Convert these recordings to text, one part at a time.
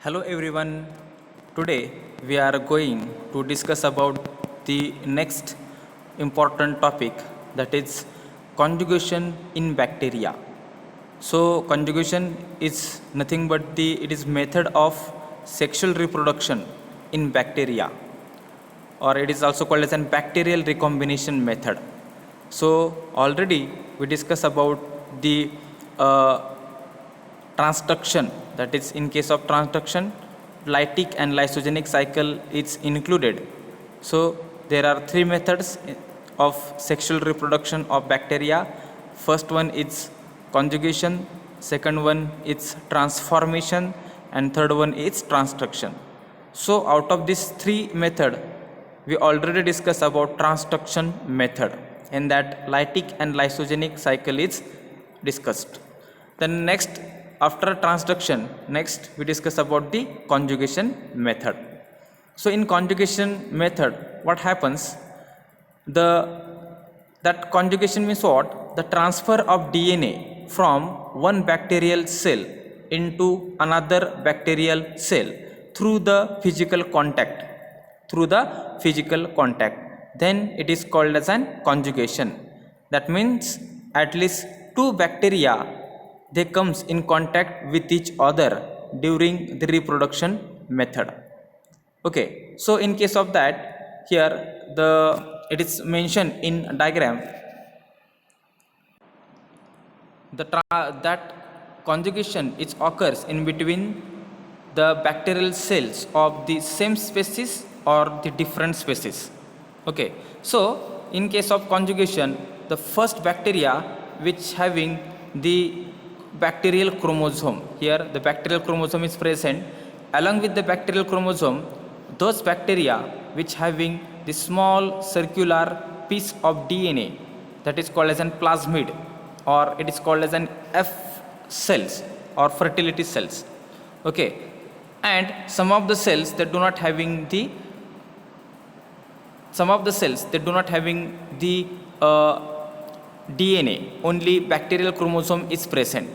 Hello everyone. Today we are going to discuss about the next important topic, that is conjugation in bacteria. So conjugation is nothing but the it is method of sexual reproduction in bacteria, or it is also called as a bacterial recombination method. So already we discussed about the uh, transduction, that is in case of transduction lytic and lysogenic cycle is included. So there are three methods of sexual reproduction of bacteria. First one is conjugation, second one is transformation, and third one is transduction. So out of these three method, we already discussed about transduction method, and that lytic and lysogenic cycle is discussed. Then next, after transduction, next we discuss about the conjugation method. So in conjugation method, what happens? The that conjugation means what? The transfer of DNA from one bacterial cell into another bacterial cell through the physical contact. Through the physical contact. Then it is called as an conjugation. That means at least two bacteria, they comes in contact with each other during the reproduction method. Okay, so in case of that, here the it is mentioned in diagram, that conjugation it occurs in between the bacterial cells of the same species or the different species. Okay, so in case of conjugation, the first bacteria which having the bacterial chromosome, here the bacterial chromosome is present. Along with the bacterial chromosome, those bacteria which having the small circular piece of DNA, that is called as an plasmid, or it is called as an F cells or fertility cells. Okay, and some of the cells that do not having the DNA, only bacterial chromosome is present.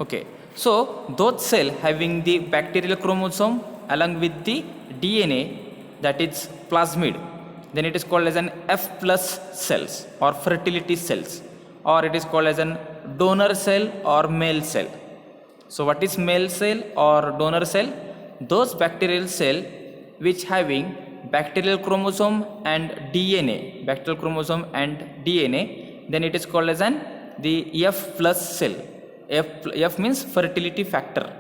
Okay, so those cell having the bacterial chromosome along with the DNA, that is plasmid, then it is called as an F plus cells or fertility cells, or it is called as an donor cell or male cell. So what is male cell or donor cell? Those bacterial cell which having bacterial chromosome and DNA, bacterial chromosome and DNA, then it is called as an the F plus cell. F means fertility factor.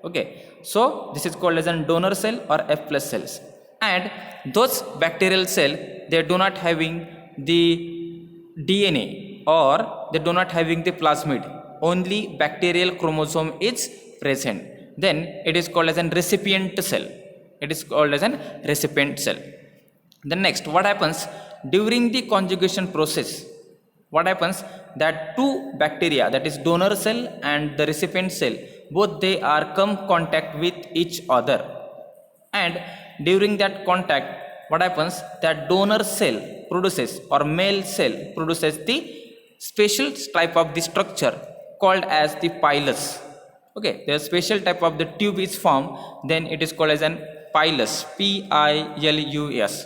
Okay, so this is called as an donor cell or F plus cells. And those bacterial cell, they do not having the DNA or they do not having the plasmid, only bacterial chromosome is present. Then it is called as an recipient cell. It is called as an recipient cell. Then next, what happens during the conjugation process? What happens that two bacteria, that is donor cell and the recipient cell, both they are come contact with each other, and during that contact, what happens that donor cell produces or male cell produces the special type of the structure called as the pilus. Okay, the special type of the tube is formed, then it is called as an pilus, pilus.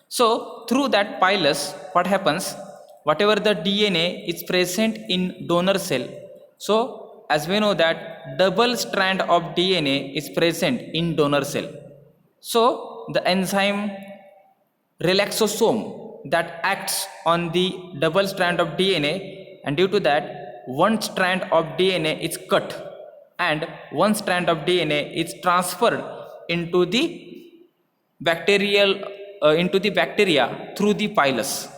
So through that pilus, what happens, whatever the DNA is present in donor cell, so as we know that double strand of DNA is present in donor cell. So the enzyme relaxosome that acts on the double strand of DNA, and due to that one strand of DNA is cut and one strand of DNA is transferred into the bacterial into the bacteria through the pilus.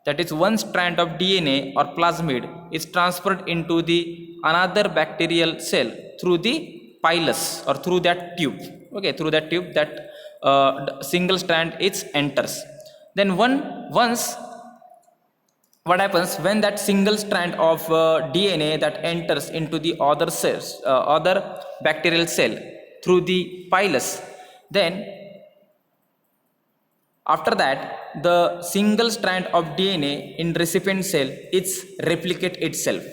That is, one strand of DNA or plasmid is transferred into the another bacterial cell through the pilus or through that tube. Okay, through that tube, that single strand it enters. Then once, what happens when that single strand of DNA that enters into the other cells, other bacterial cell through the pilus, then after that the single strand of DNA in recipient cell it's replicate itself.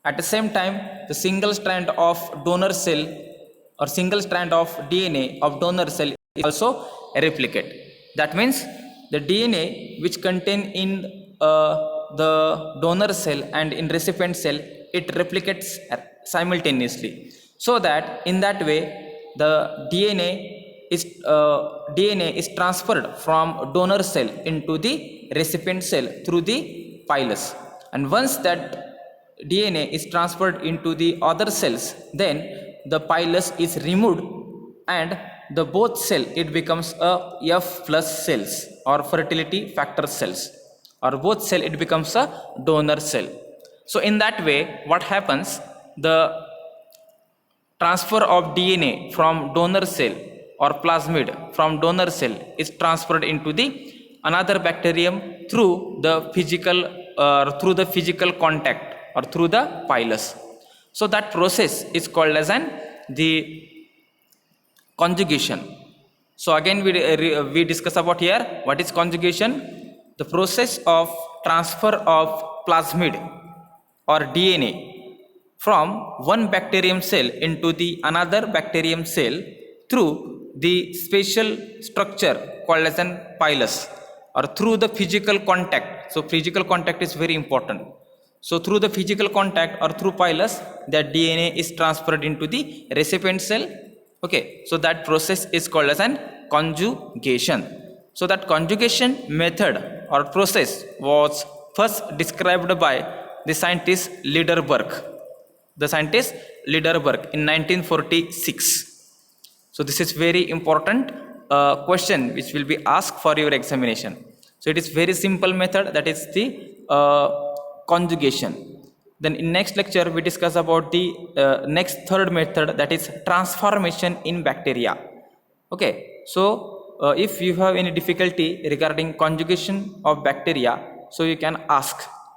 At the same time, the single strand of donor cell or single strand of DNA of donor cell is also replicate. That means the DNA which contain in the donor cell and in recipient cell, it replicates simultaneously, so that in that way the DNA is transferred from donor cell into the recipient cell through the pilus, and once that DNA is transferred into the other cells, then the pilus is removed and the both cell it becomes a F plus cells or fertility factor cells, or both cell it becomes a donor cell. So in that way what happens, the transfer of DNA from donor cell or plasmid from donor cell is transferred into the another bacterium through the physical contact or through the pilus. So that process is called as the conjugation. So again we discuss about here what is conjugation. The process of transfer of plasmid or DNA from one bacterium cell into the another bacterium cell through the special structure called as an pilus, or through the physical contact. So physical contact is very important. So through the physical contact or through pilus, that DNA is transferred into the recipient cell. Okay, so that process is called as an conjugation. So that conjugation method or process was first described by the scientist Liederberg. The scientist Liederberg in 1946. So this is very important question which will be asked for your examination. So it is very simple method, that is the conjugation. Then in next lecture we discuss about the next third method, that is transformation in bacteria. Okay, so if you have any difficulty regarding conjugation of bacteria, so you can ask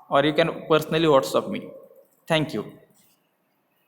or you can personally WhatsApp me. Thank you.